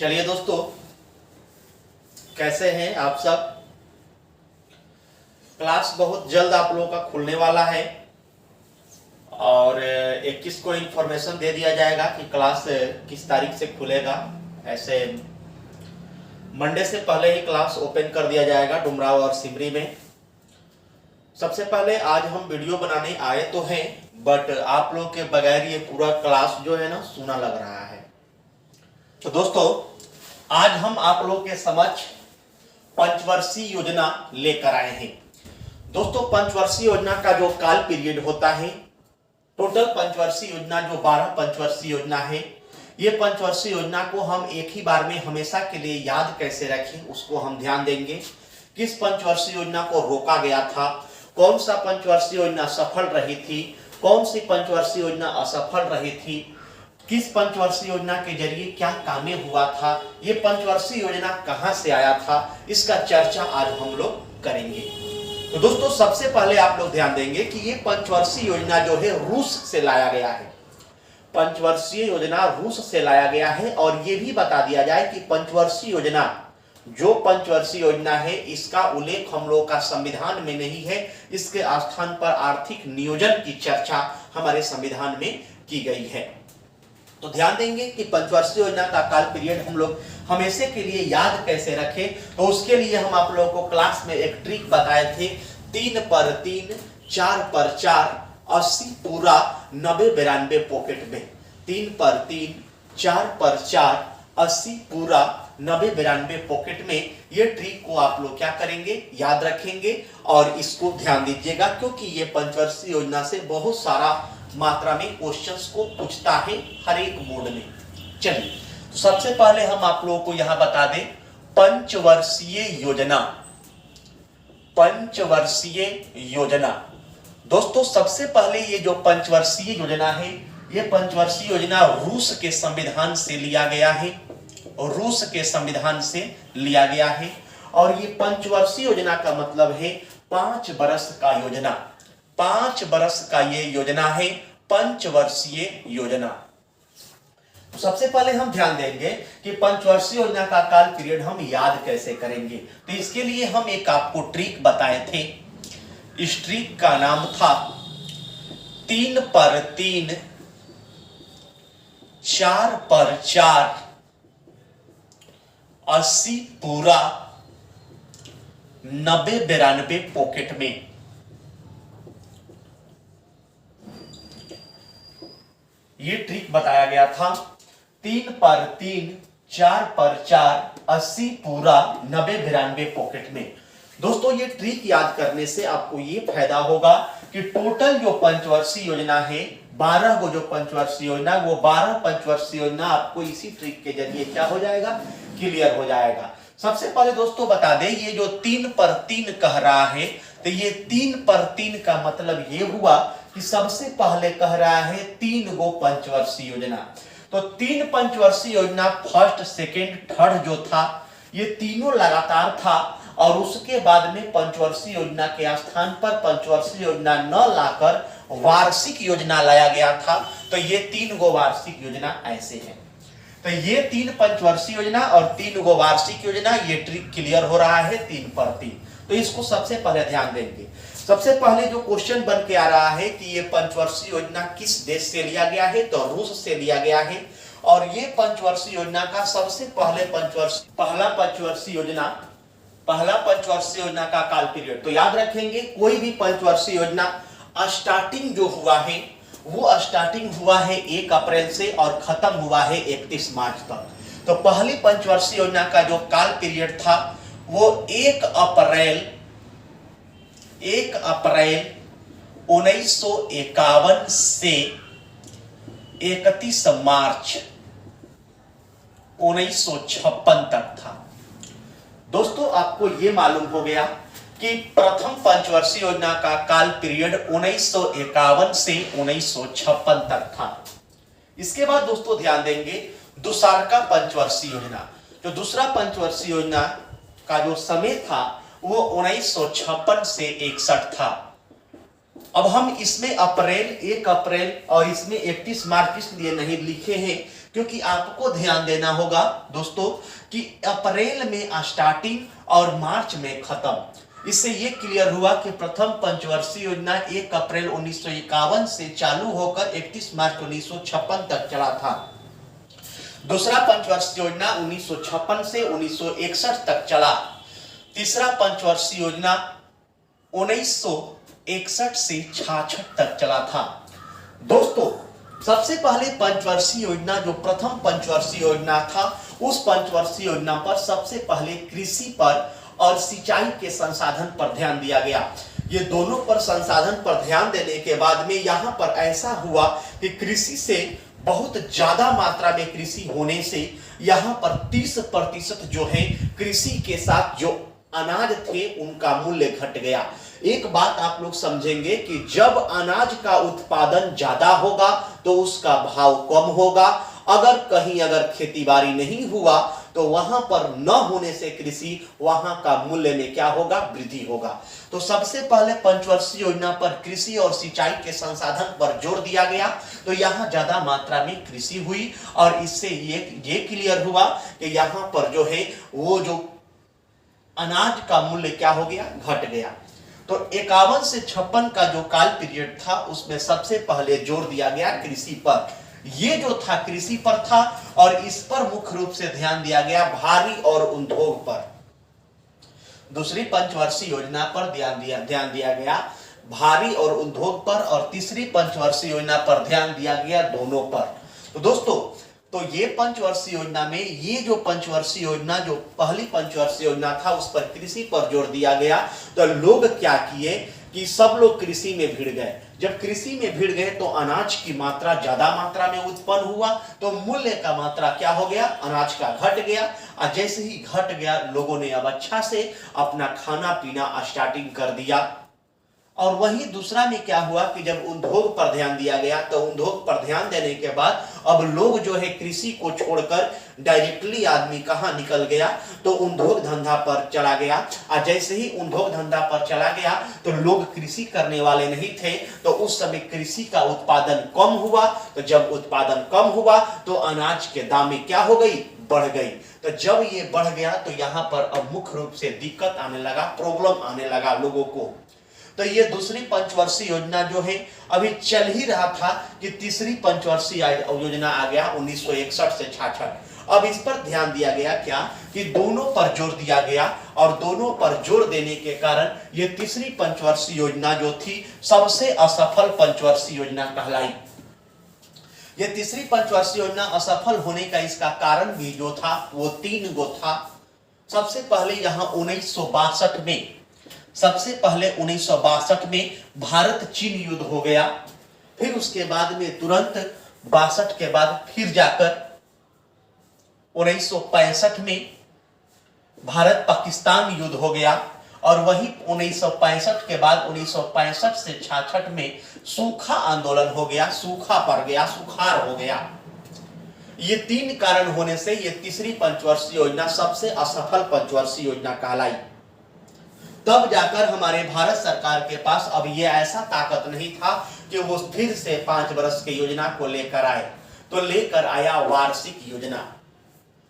चलिए दोस्तों, कैसे हैं आप सब। क्लास बहुत जल्द आप लोगों का खुलने वाला है और 21 को इन्फॉर्मेशन दे दिया जाएगा कि क्लास किस तारीख से खुलेगा। ऐसे मंडे से पहले ही क्लास ओपन कर दिया जाएगा डुमराव और सिमरी में। सबसे पहले आज हम वीडियो बनाने आए तो हैं, बट आप लोग के बगैर ये पूरा क्लास जो है ना सूना लग रहा है। तो दोस्तों, आज हम आप लोगों के समक्ष पंचवर्षीय योजना लेकर आए हैं। दोस्तों, पंचवर्षीय योजना का जो काल पीरियड होता है, टोटल पंचवर्षीय योजना जो 12 पंचवर्षीय योजना है, ये पंचवर्षीय योजना को हम एक ही बार में हमेशा के लिए याद कैसे रखें उसको हम ध्यान देंगे। किस पंचवर्षीय योजना को रोका गया था, कौन सा पंचवर्षीय योजना सफल रही थी, कौन सी पंचवर्षीय योजना असफल रही थी, किस पंचवर्षीय योजना के जरिए क्या कामें हुआ था, ये पंचवर्षीय योजना कहां से आया था, इसका चर्चा आज हम लोग करेंगे। तो दोस्तों, सबसे पहले आप लोग ध्यान देंगे कि ये पंचवर्षीय योजना जो है रूस से लाया गया है। पंचवर्षीय योजना रूस से लाया गया है और ये भी बता दिया जाए कि पंचवर्षीय योजना जो पंचवर्षीय योजना है इसका उल्लेख हम लोग का संविधान में नहीं है। इसके स्थान पर आर्थिक नियोजन की चर्चा हमारे संविधान में की गई है। तो ध्यान देंगे कि पंचवर्षीय योजना का काल पीरियड हम लोग हमेशा के लिए याद कैसे रखें। तो उसके लिए हम आप लोगों को क्लास में एक ट्रिक बताए थे, 3 पर 3 4 पर 4 80 पूरा 90 92 पॉकेट में। 3 पर 3 4 पर 4 80 पूरा 90 92 पॉकेट में। ये ट्रिक को आप लोग क्या करेंगे, याद रखेंगे और इसको ध्यान दीजिएगा, क्योंकि ये पंचवर्षीय योजना से बहुत सारा मात्रा में क्वेश्चंस को पूछता है हर एक मोड में। चलिए, तो सबसे पहले हम आप लोगों को यहां बता दें पंचवर्षीय योजना। पंचवर्षीय योजना दोस्तों, सबसे पहले ये जो पंचवर्षीय योजना है, ये पंचवर्षीय योजना रूस के संविधान से लिया गया है। रूस के संविधान से लिया गया है और ये पंचवर्षीय योजना का मतलब है 5 वर्ष का योजना। 5 वर्ष का ये योजना है पंचवर्षीय योजना। तो सबसे पहले हम ध्यान देंगे कि पंचवर्षीय योजना का काल पीरियड हम याद कैसे करेंगे। तो इसके लिए हम एक आपको ट्रिक बताए थे। इस ट्रिक का नाम था 3 पर 3 4 पर 4 80 पूरा 90 92 पॉकेट में। ये ट्रिक बताया गया था। 3 पर 3 4 पर 4 80 पूरा 90 92 पॉकेट में। दोस्तों, ये ट्रिक याद करने से आपको ये फायदा होगा कि टोटल जो पंचवर्षीय योजना है, 12 को जो पंचवर्षीय योजना, वो 12 पंचवर्षीय योजना आपको इसी ट्रिक के जरिए क्या हो जाएगा, क्लियर हो जाएगा। सबसे पहले दोस्तों बता दें, ये जो 3 पर 3 कह रहा है, तो ये 3 पर 3 का मतलब ये हुआ कि सबसे पहले कह रहा है 3 गो पंचवर्षीय योजना। तो 3 पंचवर्षीय योजना फर्स्ट सेकेंड थर्ड जो था, ये तीनों लगातार था और उसके बाद में पंचवर्षीय योजना के स्थान पर पंचवर्षीय योजना न लाकर वार्षिक योजना लाया गया था। तो ये 3 गो वार्षिक योजना ऐसे हैं। तो ये 3 पंचवर्षीय योजना और 3 गो वार्षिक योजना, ये ट्रिक क्लियर हो रहा है 3 पर 3। तो इसको सबसे पहले ध्यान देंगे। सबसे पहले जो क्वेश्चन बन के आ रहा है कि ये पंचवर्षीय योजना किस देश से लिया गया है, तो रूस से लिया गया है। और ये पंचवर्षीय योजना का सबसे पहला पंचवर्षीय योजना का काल पीरियड। तो याद रखेंगे, कोई भी पंचवर्षीय योजना स्टार्टिंग जो हुआ है वो स्टार्टिंग हुआ है 1 अप्रैल से और खत्म हुआ है 31 मार्च तक। तो पहली पंचवर्षीय योजना का जो काल पीरियड था वो 1 अप्रैल 1951 से 31 मार्च 1956 तक था। दोस्तों, आपको ये मालूम हो गया कि प्रथम पंचवर्षीय योजना का काल पीरियड 1951 से 1956 तक था। इसके बाद दोस्तों ध्यान देंगे दूसरा पंचवर्षीय योजना। जो दूसरा पंचवर्षीय योजना का जो समय था वो 1956 से 61 था। अब हम इसमें अप्रैल 1 अप्रैल और इसमें 31 मार्च इसलिए नहीं लिखे हैं क्योंकि आपको ध्यान देना होगा दोस्तों कि अप्रैल में स्टार्टिंग और मार्च में खत्म। इससे यह क्लियर हुआ कि प्रथम पंचवर्षीय योजना 1 अप्रैल 1951 से चालू होकर 31 मार्च 1956 तक चला था। दूसरा पंचवर्षीय योजना 1956 से 1961 तक चला। तीसरा पंचवर्षीय योजना 1961 से 66 तक चला था। दोस्तों सबसे पहले पंचवर्षीय योजना जो प्रथम पंचवर्षीय योजना था, उस पंचवर्षीय योजना पर सबसे पहले कृषि पर और सिंचाई के संसाधन पर ध्यान दिया गया। ये दोनों पर संसाधन पर ध्यान देने के बाद में यहाँ पर ऐसा हुआ कि कृषि से बहुत ज्यादा मात्रा में कृषि होने से यहाँ पर 30% जो है कृषि के साथ जो अनाज थे उनका मूल्य घट गया। एक बात आप लोग समझेंगे कि जब अनाज का उत्पादन ज्यादा होगा तो उसका भाव कम होगा। अगर खेती बाड़ी नहीं हुआ तो वहां पर न होने से कृषि वहां का मूल्य में क्या होगा, वृद्धि होगा। तो सबसे पहले पंचवर्षीय योजना पर कृषि और सिंचाई के संसाधन पर जोर दिया गया, तो यहाँ ज्यादा मात्रा में कृषि हुई और इससे ये क्लियर हुआ कि यहाँ पर जो है वो जो अनाज का मूल्य क्या हो गया, घट गया। तो 51 से 56 का जो काल पीरियड था उसमें सबसे पहले जोर दिया गया कृषि पर। ये जो था कृषि पर था और इस पर मुख्य रूप से ध्यान दिया गया भारी और उद्योग पर। दूसरी पंचवर्षीय योजना पर ध्यान दिया गया भारी और उद्योग पर और तीसरी पंचवर्षीय योजना पर ध्यान दिया गया दोनों पर। तो दोस्तों तो ये पंचवर्षीय योजना में ये जो पंचवर्षीय योजना जो पहली पंचवर्षीय योजना था उस पर कृषि पर जोर दिया गया। तो लोग क्या किए कि सब लोग कृषि में भिड़ गए। जब कृषि में भिड़ गए तो अनाज की मात्रा ज्यादा मात्रा में उत्पन्न हुआ, तो मूल्य का मात्रा क्या हो गया, अनाज का घट गया। और जैसे ही घट गया लोगों ने अब अच्छा से अपना खाना पीना स्टार्टिंग कर दिया। और वहीं दूसरा में क्या हुआ कि जब उद्योग पर ध्यान दिया गया तो उद्योग पर ध्यान देने के बाद अब लोग जो है कृषि को छोड़कर डायरेक्टली आदमी कहाँ निकल गया, तो उद्योग धंधा पर चला गया। और जैसे ही उद्योग धंधा पर चला गया तो लोग कृषि करने वाले नहीं थे, तो उस समय कृषि का उत्पादन कम हुआ। तो जब उत्पादन कम हुआ तो अनाज के दाम में क्या हो गई, बढ़ गई। तो जब ये बढ़ गया तो यहाँ पर अब मुख्य रूप से दिक्कत आने लगा, प्रॉब्लम आने लगा लोगों को। तो ये दूसरी पंचवर्षीय योजना जो है अभी चल ही रहा था कि तीसरी पंचवर्षीय योजना आ गया 1961 से 66। अब इस पर ध्यान दिया गया क्या कि दोनों पर जोर दिया गया और दोनों पर जोर देने के कारण ये तीसरी पंचवर्षीय योजना जो थी सबसे असफल पंचवर्षीय योजना कहलाई। ये तीसरी पंचवर्षीय योजना असफल होने का इसका कारण भी जो था वो 3 गो था। सबसे पहले यहाँ 1962 में भारत चीन युद्ध हो गया। फिर उसके बाद में तुरंत 62 के बाद फिर जाकर 1965 में भारत पाकिस्तान युद्ध हो गया। और वही 1965 के बाद 1965 से 66 में सूखा आंदोलन हो गया, सूखा पड़ गया, सुखाड़ हो गया। ये 3 कारण होने से ये तीसरी पंचवर्षीय योजना सबसे असफल पंचवर्षीय योजना कहलाई। तब जाकर हमारे भारत सरकार के पास अब ये ऐसा ताकत नहीं था कि वो फिर से 5 वर्ष की योजना को लेकर आए, तो लेकर आया वार्षिक योजना।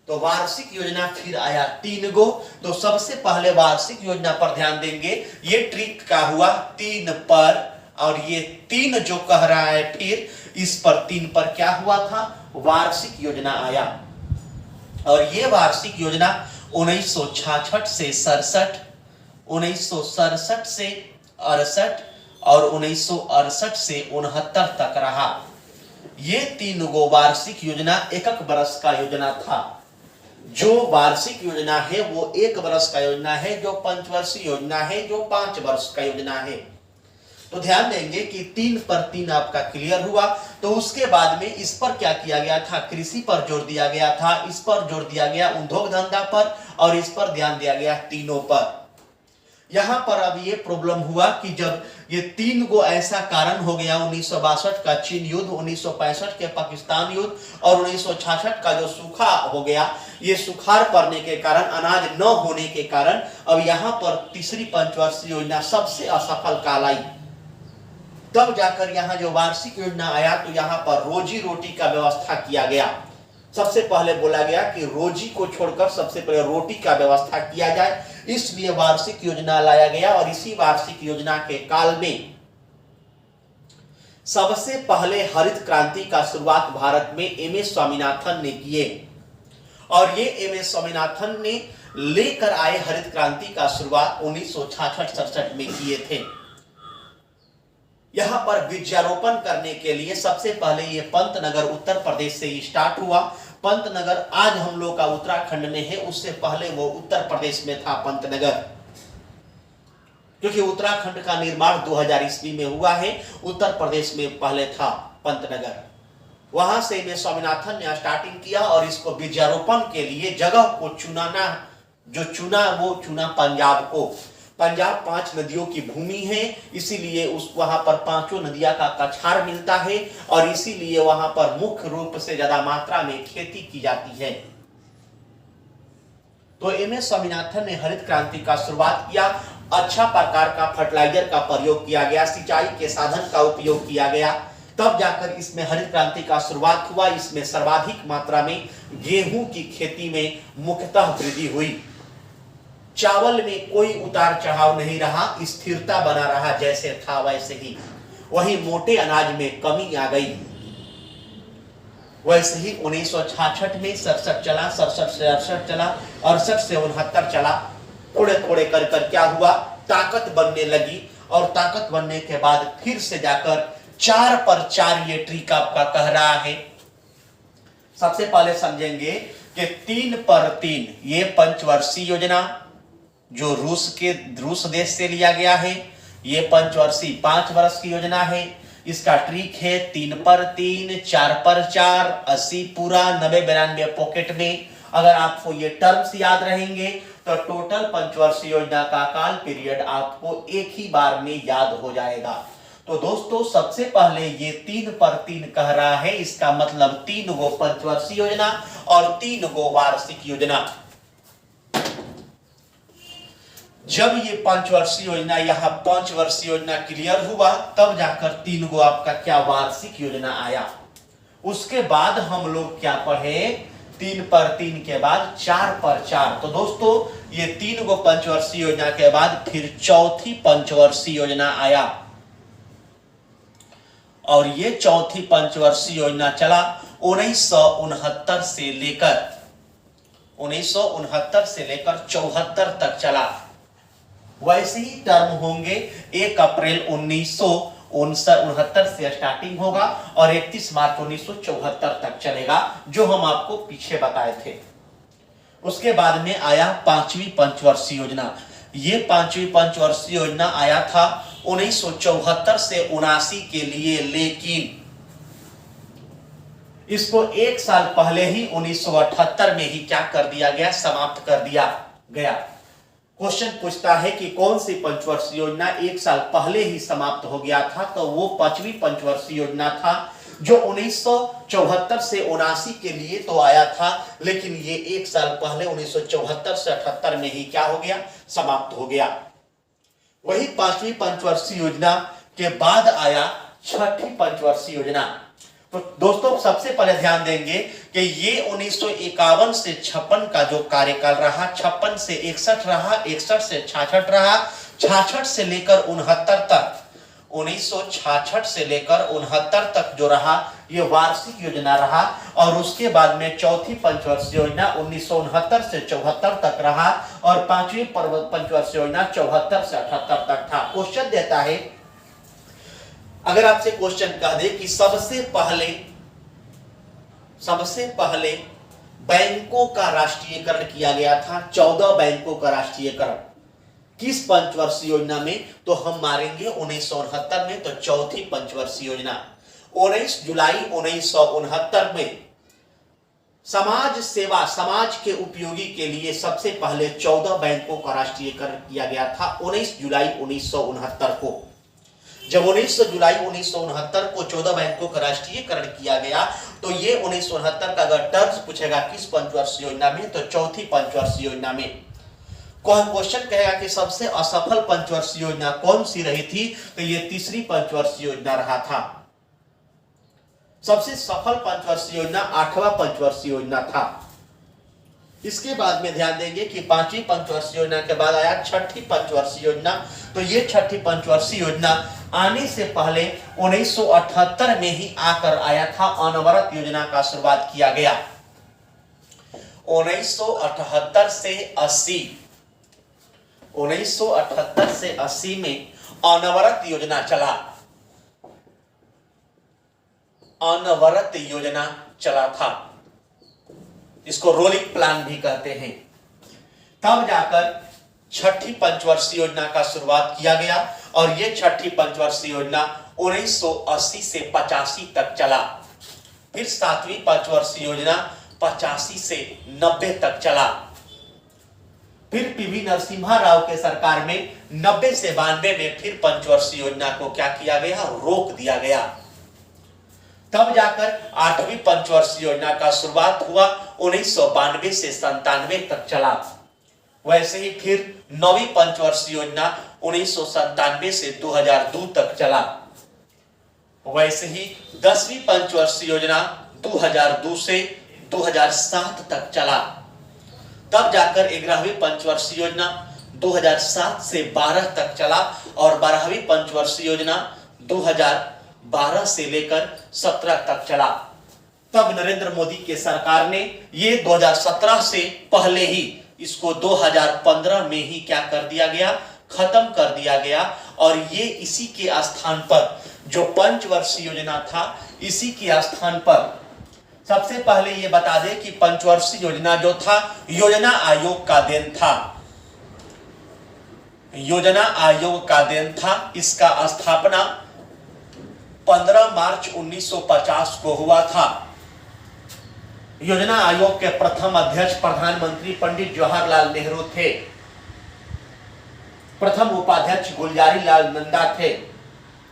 तो वार्षिक योजना फिर आया 3 गो। तो सबसे पहले वार्षिक योजना पर ध्यान देंगे। ये ट्रिक का हुआ 3 पर, और ये 3 जो कह रहा है फिर इस पर 3 पर क्या हुआ था, वार्षिक योजना आया। और ये वार्षिक योजना 1966 से 67, 1967 से 68 और 1968 से 69 तक रहा। ये 3 गो वार्षिक योजना 1 वर्ष का योजना था। जो वार्षिक योजना है वो 1 वर्ष का योजना है, जो पंचवर्षीय योजना है जो 5 वर्ष का योजना है। तो ध्यान देंगे कि 3 पर 3 आपका क्लियर हुआ। तो उसके बाद में इस पर क्या किया गया था, कृषि पर जोर दिया गया था, इस पर जोर दिया गया उद्योग धंधा पर, और इस पर ध्यान दिया गया तीनों पर। यहां पर अब ये प्रॉब्लम हुआ कि जब ये 3 गो ऐसा कारण हो गया, 1962 का चीन युद्ध, 1965 के पाकिस्तान युद्ध और 1966 का जो सूखा हो गया, ये सुखाड़ पड़ने के कारण, अनाज न होने के कारण अब यहाँ पर तीसरी पंचवर्षीय योजना सबसे असफल कहलाई। तब जाकर यहाँ जो वार्षिक योजना आया तो यहाँ पर रोजी रोटी का व्यवस्था किया गया। सबसे पहले बोला गया कि रोजी को छोड़कर सबसे पहले रोटी का व्यवस्था किया जाए, इसलिए वार्षिक योजना लाया गया। और इसी वार्षिक योजना के काल में सबसे पहले हरित क्रांति का शुरुआत भारत में एमएस स्वामीनाथन ने किए, और ये एमएस स्वामीनाथन ने लेकर आए हरित क्रांति का शुरुआत 1966-67 में किए थे। यहां पर वृक्षारोपण करने के लिए सबसे पहले ये पंतनगर उत्तर प्रदेश से ही स्टार्ट हुआ। पंतनगर आज हम लोग का उत्तराखंड में है, उससे पहले वो उत्तर प्रदेश में था पंतनगर, क्योंकि उत्तराखंड का निर्माण 2000 ईस्वी में हुआ है, उत्तर प्रदेश में पहले था पंतनगर। वहां से में स्वामीनाथन ने स्टार्टिंग किया और इसको वृक्षारोपण के लिए जगह को चुनाना, जो चुना वो चुना पंजाब को। पंजाब 5 नदियों की भूमि है, इसीलिए उस वहां पर 5 नदियां का कछार मिलता है, और इसीलिए वहां पर मुख्य रूप से ज्यादा मात्रा में खेती की जाती है। तो एमएस स्वामीनाथन ने हरित क्रांति का शुरुआत किया। अच्छा प्रकार का फर्टिलाइजर का प्रयोग किया गया, सिंचाई के साधन का उपयोग किया गया, तब जाकर इसमें हरित क्रांति का शुरुआत हुआ। इसमें सर्वाधिक मात्रा में गेहूं की खेती में मुख्यतः वृद्धि हुई। चावल में कोई उतार चढ़ाव नहीं रहा, स्थिरता बना रहा, जैसे था वैसे ही। वही मोटे अनाज में कमी आ गई। वैसे ही 1966 में 67 चला, 67 से 68 चला, 68 से 69 चला। थोड़े थोड़े कर कर क्या हुआ, ताकत बनने लगी, और ताकत बनने के बाद फिर से जाकर 4 पर 4 ये ट्रिक आपका कह रहा है। सबसे पहले समझेंगे कि 3 पर 3 ये पंचवर्षीय योजना जो रूस देश से लिया गया है, ये पंचवर्षीय 5 वर्ष की योजना है। इसका ट्रिक है 3 पर 3, 4 पर 4, 80 पूरा, 90 92 पॉकेट में। अगर आपको ये टर्म्स याद रहेंगे तो टोटल पंचवर्षीय योजना का काल पीरियड आपको एक ही बार में याद हो जाएगा। तो दोस्तों सबसे पहले ये 3 पर 3 कह रहा है, इसका मतलब 3 गो पंचवर्षीय योजना और 3 गो वार्षिक योजना। जब ये 5 वर्षीय योजना, यहाँ 5 वर्षीय योजना क्लियर हुआ, तब जाकर 3 गो आपका क्या वार्षिक योजना आया। उसके बाद हम लोग क्या पढ़े, 3 पर 3 के बाद 4 पर 4। तो दोस्तों ये 3 गो पंचवर्षीय योजना के बाद फिर चौथी पंचवर्षीय योजना आया, और ये चौथी पंचवर्षीय योजना चला 1969 से लेकर 74 तक चला। वैसे ही टर्म होंगे 1 अप्रैल 1969 से स्टार्टिंग होगा और 31 मार्च 1974 तक चलेगा, जो हम आपको पीछे बताए थे। उसके बाद में आया 5वीं पंचवर्षीय योजना। ये 5वीं पंचवर्षीय योजना आया था 1974 से 79 के लिए, लेकिन इसको 1 साल पहले ही 1978 में ही क्या कर दिया गया, समाप्त कर दिया गया। क्वेश्चन पूछता है कि कौन सी पंचवर्षीय योजना 1 साल पहले ही समाप्त हो गया था, तो वो 5वीं पंचवर्षीय योजना था, जो 1974 से 79 के लिए तो आया था, लेकिन ये 1 साल पहले 1974 से 78 में ही क्या हो गया, समाप्त हो गया। वही 5वीं पंचवर्षीय योजना के बाद आया 6ठी पंचवर्षीय योजना। तो दोस्तों सबसे पहले ध्यान देंगे कि ये 1951 से 56 का जो कार्यकाल रहा, 56 से 61 रहा, 61 से 66 रहा, 66 से लेकर 69 तक, 1966 से लेकर 69 तक जो रहा ये वार्षिक योजना रहा। और उसके बाद में चौथी पंचवर्षीय योजना 1969 से 74 तक रहा, और 5वीं पंचवर्षीय योजना 74 से 78 तक था। क्वेश्चन देता है, अगर आपसे क्वेश्चन कह दे कि सबसे पहले बैंकों का राष्ट्रीयकरण किया गया था, 14 बैंकों का राष्ट्रीयकरण किस पंचवर्षीय योजना में, तो हम मारेंगे 1969 में, तो चौथी पंचवर्षीय योजना। 19 जुलाई 1969 में समाज सेवा, समाज के उपयोगी के लिए सबसे पहले 14 बैंकों का राष्ट्रीयकरण किया गया था 19 जुलाई 1969 को। जब 19 जुलाई 1969 को 14 बैंकों का राष्ट्रीयकरण किया गया, तो ये 1969 का अगर टर्म्स पूछेगा किस पंचवर्षीय योजना में, तो चौथी पंचवर्षीय योजना में। क्वेश्चन कहेगा कि सबसे असफल पंचवर्षीय योजना कौन सी रही थी, तो ये तीसरी पंचवर्षीय योजना रहा था। सबसे सफल पंचवर्षीय योजना 8वां पंचवर्षीय योजना था। इसके बाद में ध्यान देंगे कि 5वीं पंचवर्षीय योजना के बाद आया 6ठी पंचवर्षीय योजना। तो ये 6ठी पंचवर्षीय योजना आने से पहले 1978 में ही आकर आया था। अनवरत योजना का शुरुआत किया गया 1978 से 80, 1978 से 80 में अनवरत योजना चला, अनवरत योजना चला था। इसको रोलिंग प्लान भी कहते हैं। तब जाकर 6ठी पंचवर्षीय योजना का शुरुआत किया गया और यह 6ठी पंचवर्षीय योजना 1980 से 85 तक चला। फिर 7वीं पंचवर्षीय योजना 85 से 90 तक चला। फिर पीवी नरसिम्हा राव के सरकार में 90 से 92 में फिर पंचवर्षीय योजना को क्या किया गया, रोक दिया गया। तब जाकर 8वीं पंचवर्षीय योजना का शुरुआत हुआ 1992 से 97 तक चला। वैसे ही फिर 9वीं पंचवर्षीय योजना 1997 से 2002 तक चला। वैसे ही 10वीं पंचवर्षीय योजना 2002 से 2007 तक चला। तब जाकर 11वीं पंचवर्षीय योजना 2007 से 12 तक चला और 12वीं पंचवर्षीय योजना 2012 से लेकर 17 तक चला। तब नरेंद्र मोदी के सरकार ने ये 2017 से पहले ही इसको 2015 में ही क्या कर दिया गया, खत्म कर दिया गया। और ये इसी के स्थान पर जो पंचवर्षीय योजना था, इसी के स्थान पर सबसे पहले ये बता दें कि पंचवर्षीय योजना जो था योजना आयोग का देन था, योजना आयोग का देन था। इसका स्थापना 15 मार्च 1950 को हुआ था। योजना आयोग के प्रथम अध्यक्ष प्रधानमंत्री पंडित जवाहरलाल नेहरू थे। प्रथम उपाध्यक्ष गुलजारी लाल नंदा थे,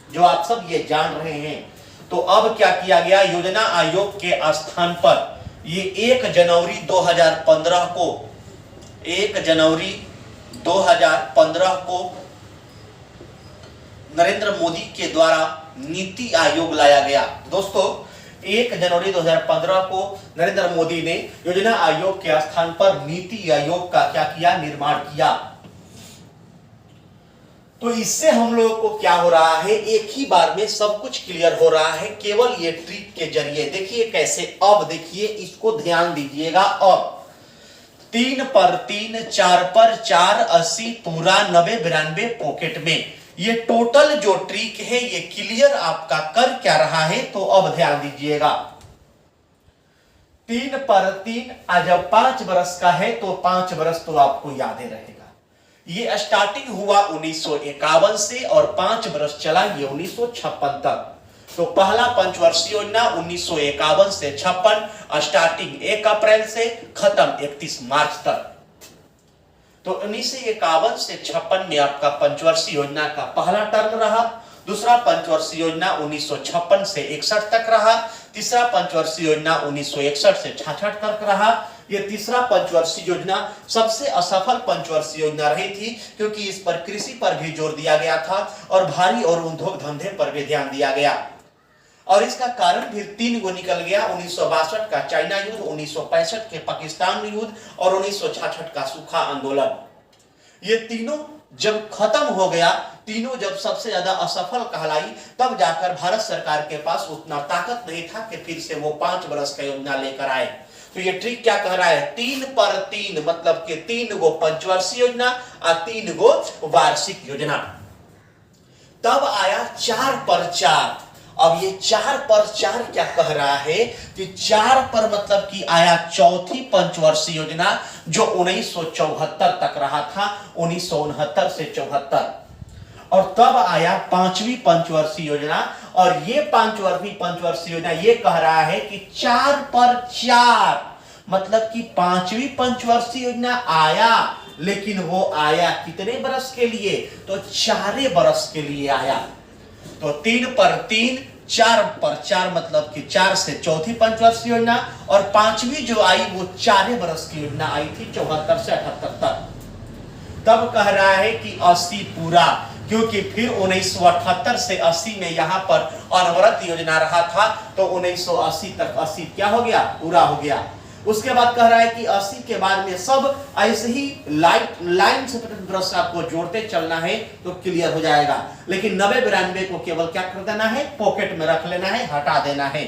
जो आप सब ये जान रहे हैं। तो अब क्या किया गया, योजना आयोग के स्थान पर ये 1 जनवरी 2015 को 1 जनवरी 2015 को नरेंद्र मोदी के द्वारा नीति आयोग लाया गया। दोस्तों 1 जनवरी 2015 को नरेंद्र मोदी ने योजना आयोग के स्थान पर नीति आयोग का क्या किया, निर्माण किया। तो इससे हम लोगों को क्या हो रहा है, एक ही बार में सब कुछ क्लियर हो रहा है केवल ये ट्रिक के जरिए। देखिए कैसे, अब देखिए इसको ध्यान दीजिएगा। अब 3 पर 3, 4 पर 4, 80 पूरा 90 92 पॉकेट में, ये टोटल जो ट्रिक है ये क्लियर आपका कर क्या रहा है। तो अब ध्यान दीजिएगा, 3 पर 3 जब 5 बरस का है तो 5 बरस तो आपको याद ही रहेगा। ये स्टार्टिंग हुआ 1951 से और 5 बरस चला ये 1956 तक। तो पहला पंचवर्षीय योजना 1951 से 56, स्टार्टिंग 1 अप्रैल से खत्म 31 मार्च तक। तो 1951 से 56 में आपका पंचवर्षीय योजना का पहला टर्म रहा। दूसरा पंचवर्षीय योजना 1956 से 61 तक रहा। तीसरा पंचवर्षीय योजना 1961 से 66 तक रहा। ये तीसरा पंचवर्षीय योजना सबसे असफल पंचवर्षीय योजना रही थी, क्योंकि इस पर कृषि पर भी जोर दिया गया था और भारी और उद्योग धंधे पर भी ध्यान दिया गया। और इसका कारण भी 3 गो निकल गया, 1962 का चाइना युद्ध, 1965 के पाकिस्तान युद्ध और 1966 का सूखा आंदोलन। ये तीनों जब खत्म हो गया, तीनों जब सबसे ज्यादा असफल कहलाई, तब जाकर भारत सरकार के पास उतना ताकत नहीं था कि फिर से वो 5 बरस का योजना लेकर आए। तो ये ट्रिक क्या कह रहा है, 3 पर 3 मतलब कि 3 गो पंचवर्षीय योजना और 3 गो वार्षिक योजना। तब आया 4 पर 4। अब ये 4 पर 4 क्या कह रहा है कि 4 पर मतलब कि आया चौथी पंचवर्षीय योजना, जो 1974 तक रहा था, 1969 से 74। और तब आया 5वीं पंचवर्षीय योजना, और ये 5वीं पंचवर्षीय योजना ये कह रहा है कि 4 पर 4 मतलब कि 5वीं पंचवर्षीय योजना आया, लेकिन वो आया कितने बरस के लिए, तो 4 बरस के लिए आया। तो 3 पर 3, 4 पर 4 मतलब कि 4 से चौथी पंचवर्षीय योजना, और 5वीं जो आई वो 4 बरस की योजना आई थी, 74 से 78 तक। तब कह रहा है कि 80 पूरा, क्योंकि फिर 1978 से 80 में यहाँ पर अनवरत योजना रहा था, तो 1980 तक 80 क्या हो गया, पूरा हो गया। उसके बाद कह रहा है कि 80 के बाद में सब ऐसे ही लाइन से ब्रश आपको जोड़ते चलना है तो क्लियर हो जाएगा, लेकिन 90-92 को केवल क्या कर देना है, पॉकेट में रख लेना है, हटा देना है।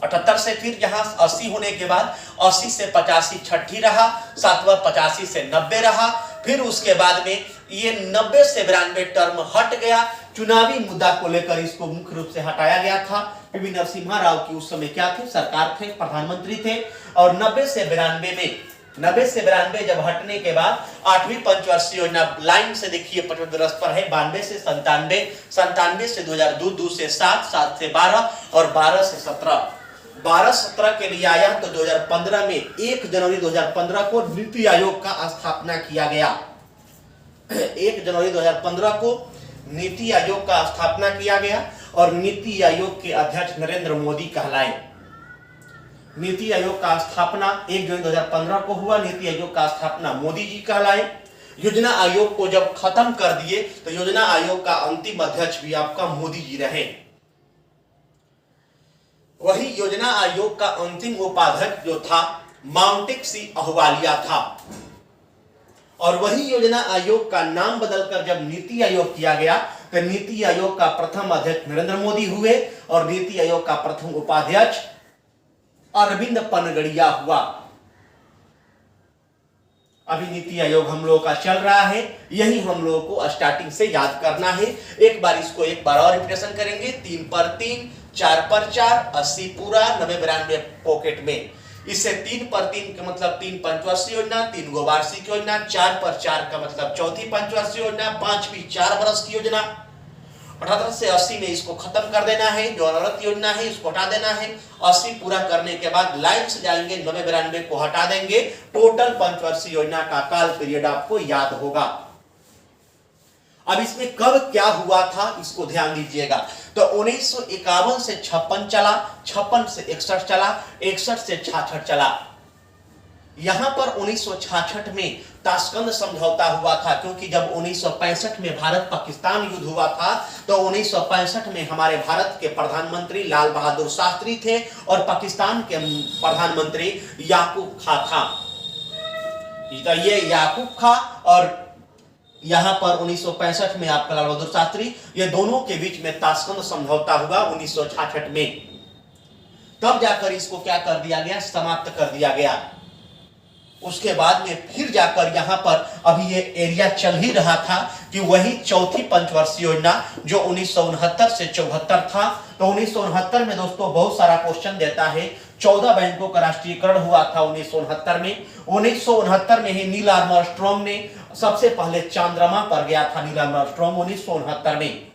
78 से फिर यहाँ 80 होने के बाद 80 से 85 छठी रहा, सातवां 85 से 90 रहा, फिर उसके बाद में ये 90 से 92 टर्म हट गया। चुनावी मुद्दा को लेकर इसको मुख्य रूप से हटाया गया था। पीवी नरसिम्हा राव की उस समय क्या थे, सरकार थे, प्रधानमंत्री थे। और 90 से 92 जब हटने के बाद 8वीं पंचवर्षीय योजना लाइन से देखिए 55 पर है, 92 से 97, 97 से 2002, 2 से 7, 7 से 12 और 12 से 17। 12-17 के लिए आया तो 2015 में 1 जनवरी 2015 को नीति आयोग का स्थापना किया गया। 1 जनवरी 2015 को नीति आयोग का स्थापना किया गया और नीति आयोग के अध्यक्ष नरेंद्र मोदी कहलाए। नीति आयोग का स्थापना 1 जनवरी 2015 को हुआ, नीति आयोग का स्थापना मोदी जी कहलाए। योजना आयोग को जब खत्म कर दिए तो योजना आयोग का अंतिम अध्यक्ष भी आपका मोदी जी रहे। वही योजना आयोग का अंतिम उपाध्यक्ष जो था माउंटेक सी अहवालिया था। और वही योजना आयोग का नाम बदलकर जब नीति आयोग किया गया तो नीति आयोग का प्रथम अध्यक्ष नरेंद्र मोदी हुए और नीति आयोग का प्रथम उपाध्यक्ष अरविंद पनगड़िया हुआ। अभी नीति आयोग हम लोगों का चल रहा है, यही हम लोगों को स्टार्टिंग से याद करना है। एक बार इसको एक बार और रिपीटेशन करेंगे। 3 पर 3, 4 पर 4, 80 पूरा, 90-92 पॉकेट में। इससे 3 पर 3 का मतलब 3 पंचवर्षीय योजना, 3 गो वार्षिक योजना, 4 पर 4 का मतलब चौथी पंचवर्षीय योजना, 5वीं 4 वर्ष की योजना। 78 से 80 में इसको खत्म कर देना है, जो अनवरत योजना है इसको हटा देना है। 80 पूरा करने के बाद लाइन से जाएंगे, 90-92 को हटा देंगे। टोटल पंचवर्षीय योजना का काल पीरियड आपको याद होगा। अब इसमें कब क्या हुआ था इसको ध्यान दीजिएगा। तो 1951 से 56 चला, 56 से 61 चला, 61 से 66 चला। यहां पर 1966 में ताशकंद समझौता हुआ था, क्योंकि जब 1965 में भारत पाकिस्तान युद्ध हुआ था तो 1965 में हमारे भारत के प्रधानमंत्री लाल बहादुर शास्त्री थे और पाकिस्तान के प्रधानमंत्री याकूब खा था। ये याकूब खा और यहां पर 1965 में आपका लाल बहादुर शास्त्री, ये दोनों के बीच में ताशकंद समझौता हुआ 1966 में। तब जाकर इसको क्या कर दिया गया, समाप्त कर दिया गया। उसके बाद में फिर जाकर यहां पर अभी ये एरिया चल ही रहा था कि वही चौथी पंचवर्षीय योजना जो 1969 से 74 था। तो 1969 में दोस्तों बहुत सारा क्वेश्चन देता है। 14 बैंकों का राष्ट्रीयकरण हुआ था 1969 में। 1969 में ही नील आर्मस्ट्रांग ने सबसे पहले चंद्रमा पर गया था, नील आर्मस्ट्रांग 1969 में।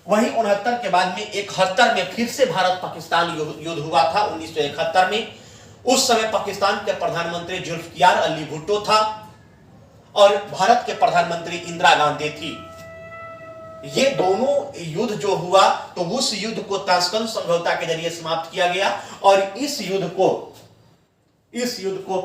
वही 69 के बाद में 71 में फिर से भारत पाकिस्तान युद्ध हुआ था 1971 में। उस समय पाकिस्तान के प्रधानमंत्री जुल्फिकार अली भुट्टो था और भारत के प्रधानमंत्री इंदिरा गांधी थी। ये दोनों युद्ध जो हुआ तो उस युद्ध को ताशकंद समझौता के जरिए समाप्त किया गया और इस युद्ध को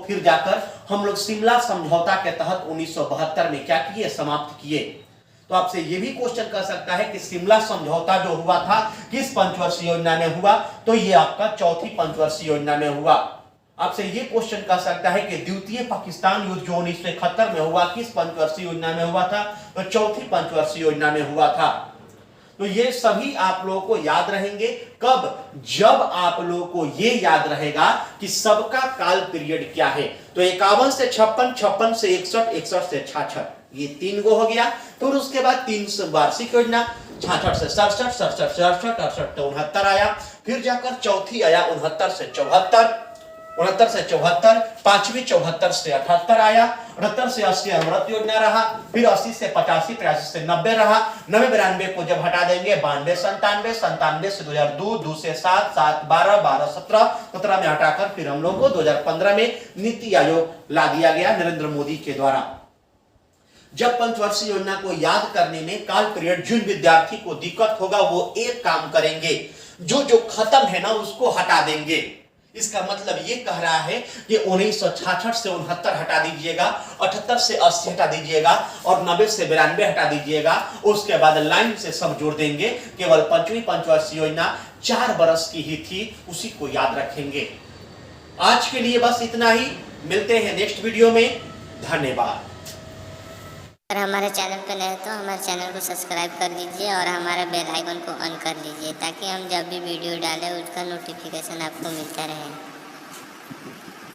फिर जाकर हम लोग शिमला समझौता के तहत 1972 में क्या किए, समाप्त किए। तो आपसे ये भी क्वेश्चन कर सकता है कि शिमला समझौता जो हुआ था किस पंचवर्षीय योजना में हुआ, तो ये आपका चौथी पंचवर्षीय योजना में हुआ। आपसे ये क्वेश्चन कर सकता है कि द्वितीय पाकिस्तान युद्ध जो 1971 में हुआ किस पंचवर्षीय योजना में हुआ था, तो चौथी पंचवर्षीय योजना में हुआ था। तो ये सभी आप लोगों को याद रहेंगे कब, जब आप लोगों को ये याद रहेगा कि सबका काल पीरियड क्या है। तो 51 से 56, 56 से 61, 61 से 66, ये 3 गो हो गया। फिर उसके बाद 3 वार्षिक योजना, 66 से 67, 67 से 68, 68 से 69 आया। फिर जाकर चौथी आया 69 से 74, 69 से 74, 5वीं 74 से 78 आया, 78 से 80 अमृत योजना रहा। फिर 80 से 85, 83 से 90 रहा। 90-92 को जब हटा देंगे 92, 97, 97 से 2002, 2 से 7, 7, 12, 12, 17 में हटाकर फिर हम लोग को 2015 में नीति आयोग ला दिया गया नरेंद्र मोदी के द्वारा। जब पंचवर्षीय योजना को याद करने में काल पीरियड जिन विद्यार्थी को दिक्कत होगा वो एक काम करेंगे, जो खत्म है ना उसको हटा देंगे। इसका मतलब ये कह रहा है कि 1966 से 69 हटा दीजिएगा, 78 से 80 हटा दीजिएगा और 90 से 92 हटा दीजिएगा। उसके बाद लाइन से सब जोड़ देंगे। केवल पंचवीं पंचवार्षिक योजना 4 बरस की ही थी, उसी को याद रखेंगे। आज के लिए बस इतना ही, मिलते हैं नेक्स्ट वीडियो में। धन्यवाद। अगर हमारे चैनल पर नए तो हमारे चैनल को सब्सक्राइब कर लीजिए और हमारे बेल आइकन को ऑन कर लीजिए ताकि हम जब भी वीडियो डालें उसका नोटिफिकेशन आपको मिलता रहे।